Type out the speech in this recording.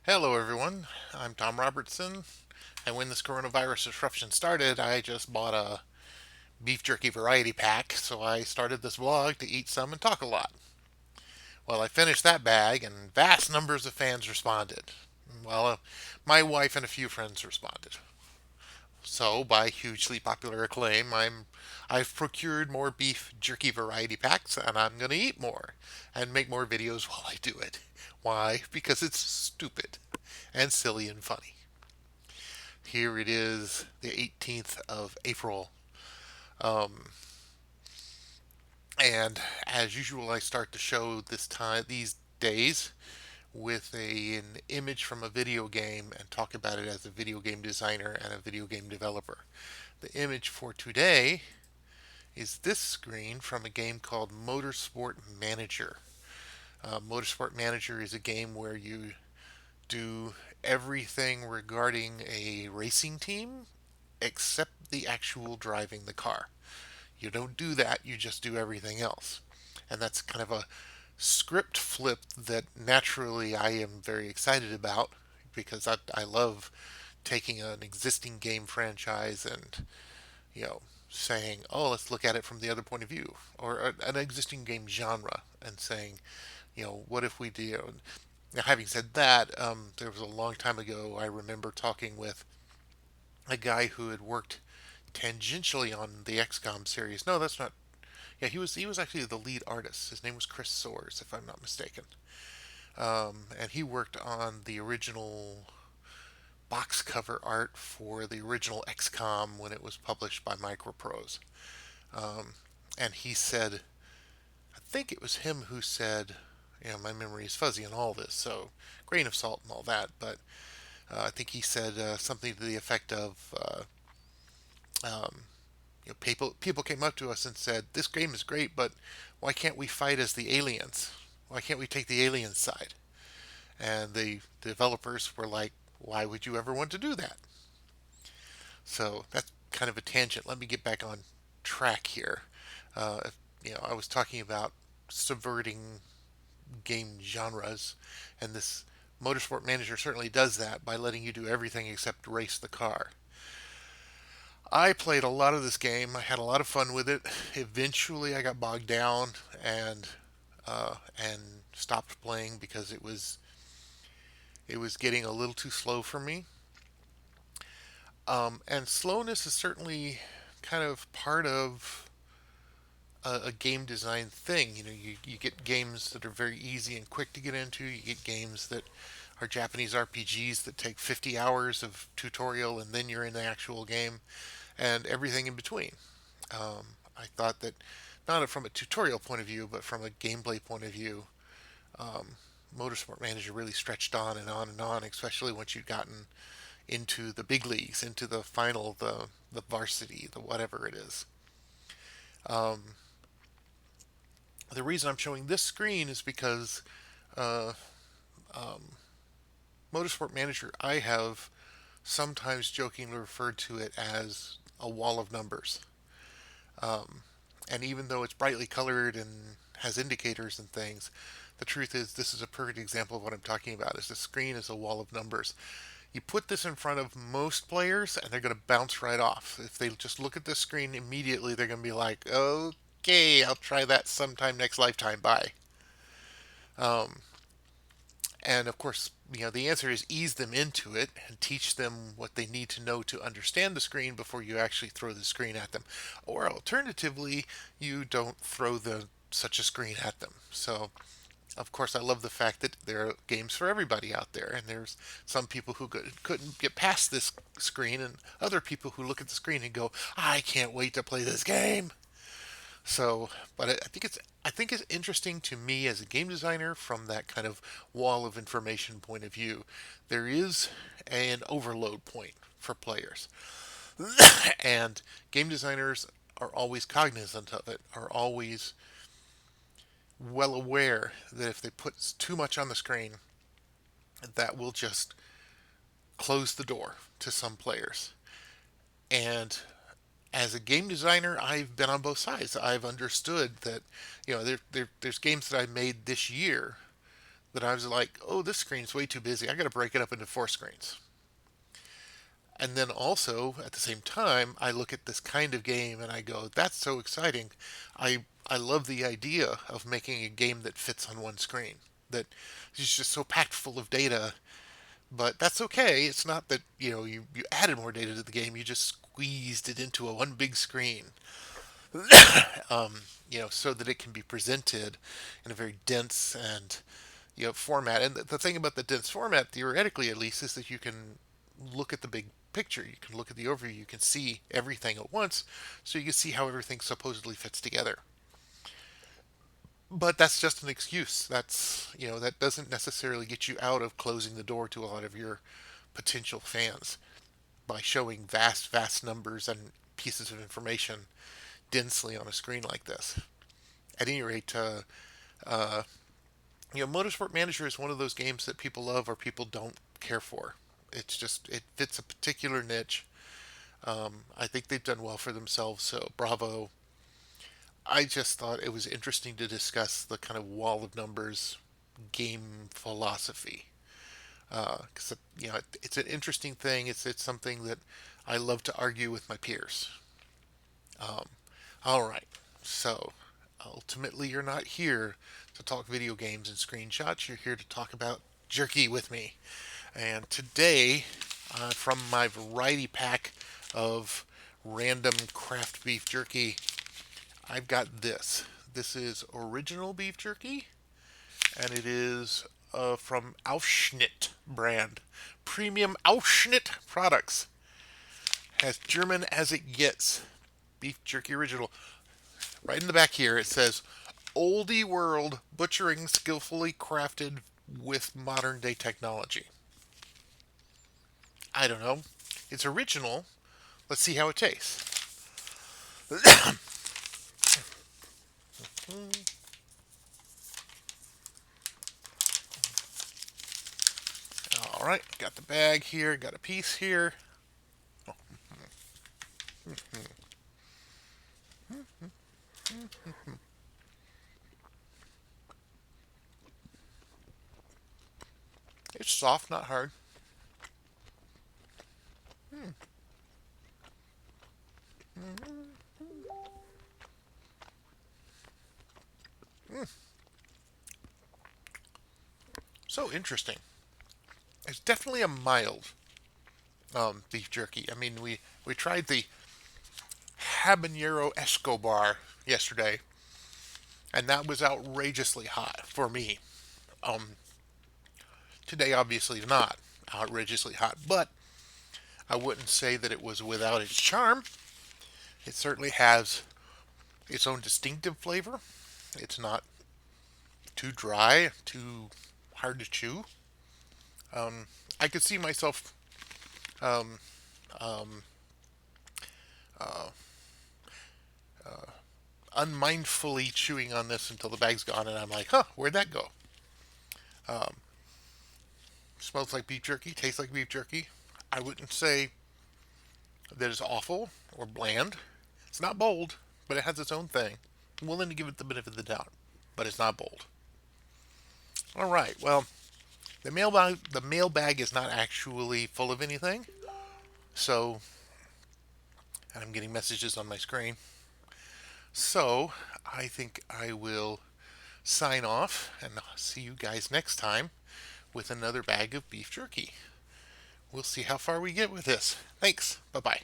Hello, everyone. I'm Thom Robertson, and when this coronavirus disruption started, I just bought a beef jerky variety pack, so I started this vlog to eat some and talk a lot. Well, I finished that bag, and vast numbers of fans responded. Well, my wife and a few friends responded. So, by hugely popular acclaim, I've procured more beef jerky variety packs, and I'm going to eat more and make more videos while I do it. Why? Because it's stupid and silly and funny. Here it is, the 18th of April. Um, and as usual, I start the show these days with an image from a video game and talk about it as a video game designer and a video game developer. The image for today is this screen from a game called Motorsport Manager. Motorsport Manager is a game where you do everything regarding a racing team except the actual driving the car. You don't do that, you just do everything else. And that's kind of a script flip that naturally I am very excited about because I love taking an existing game franchise and, you know, saying, oh, let's look at it from the other point of view, or an existing game genre and saying, what if we do? Now, having said that, there was a long time ago, I remember talking with a guy who had worked tangentially on the XCOM series. No, that's not. Yeah, he was actually the lead artist. His name was Chris Soares, if I'm not mistaken. And he worked on the original box cover art for the original XCOM when it was published by Microprose. Um, and he said, I think it was him who said, my memory is fuzzy on all this, so grain of salt and all that, but I think he said something to the effect of, um, people came up to us and said, "This game is great, but why can't we fight as the aliens? Why can't we take the alien side?" And the developers were like, "Why would you ever want to do that?" So that's kind of a tangent. Let me get back on track here. Uh, I was talking about subverting game genres, and this Motorsport Manager certainly does that by letting you do everything except race the car. I played a lot of this game. I had a lot of fun with it. Eventually, I got bogged down and stopped playing because it was getting a little too slow for me. And slowness is certainly kind of part of a game design thing. You get games that are very easy and quick to get into. You get games that are Japanese RPGs that take 50 hours of tutorial and then you're in the actual game, and everything in between. I thought that not from a tutorial point of view, but from a gameplay point of view, um, Motorsport Manager really stretched on and on and on, especially once you'd gotten into the big leagues, into the final, the varsity, the whatever it is. Um, the reason I'm showing this screen is because uh, um, Motorsport Manager, I have sometimes jokingly referred to it as a wall of numbers. Um, and even though it's brightly colored and has indicators and things, the truth is this is a perfect example of what I'm talking about. Is the screen is a wall of numbers. You put this in front of most players and they're going to bounce right off. If they just look at the screen immediately, they're going to be like, okay, I'll try that sometime next lifetime. Bye. Um, and of course, the answer is ease them into it and teach them what they need to know to understand the screen before you actually throw the screen at them. Or alternatively, you don't throw such a screen at them. So, of course, I love the fact that there are games for everybody out there, and there's some people who couldn't get past this screen, and other people who look at the screen and go, "I can't wait to play this game." So, but I think it's interesting to me as a game designer from that kind of wall of information point of view. There is an overload point for players, and game designers are always cognizant of it, are always well aware that if they put too much on the screen, that will just close the door to some players. And as a game designer, I've been on both sides. I've understood that, there's games that I made this year that I was like, oh, this screen's way too busy. I got to break it up into 4 screens. And then also at the same time, I look at this kind of game and I go, that's so exciting. I love the idea of making a game that fits on one screen. That is just so packed full of data. But that's okay. It's not that, you added more data to the game, you just squeezed it into a one big screen. So that it can be presented in a very dense and format. And the thing about the dense format, theoretically at least, is that you can look at the big picture. You can look at the overview. You can see everything at once, so you can see how everything supposedly fits together. But that's just an excuse. That doesn't necessarily get you out of closing the door to a lot of your potential fans by showing vast, vast numbers and pieces of information densely on a screen like this. At any rate, uh, Motorsport Manager is one of those games that people love or people don't care for. It fits a particular niche. I think they've done well for themselves, so bravo. I just thought it was interesting to discuss the kind of wall of numbers game philosophy because it's an interesting thing. It's something that I love to argue with my peers. Um, all right, so ultimately, you're not here to talk video games and screenshots. You're here to talk about jerky with me. And today, from my variety pack of random craft beef jerky, I've got this. This is original beef jerky, and it is from Aufschnitt brand. Premium Aufschnitt products. As German as it gets. Beef jerky original. Right in the back here, it says, Oldie World Butchering Skillfully Crafted with Modern Day Technology. I don't know. It's original. Let's see how it tastes. All right, got the bag here, got a piece here. It's soft, not hard. So interesting. It's definitely a mild beef jerky. I mean, we tried the habanero Escobar yesterday, and that was outrageously hot for me. Um, Today, obviously, is not outrageously hot, but I wouldn't say that it was without its charm. It certainly has its own distinctive flavor. It's not too dry, too hard to chew. Um, I could see myself um, um, uh, unmindfully chewing on this until the bag's gone, and I'm like, huh, where'd that go? Um, Smells like beef jerky, tastes like beef jerky. I wouldn't say that it's awful or bland. It's not bold, but it has its own thing. I'm willing to give it the benefit of the doubt, but it's not bold. All right, well, the mailbag is not actually full of anything, so and I'm getting messages on my screen. So I think I will sign off and see you guys next time with another bag of beef jerky. We'll see how far we get with this. Thanks. Bye bye.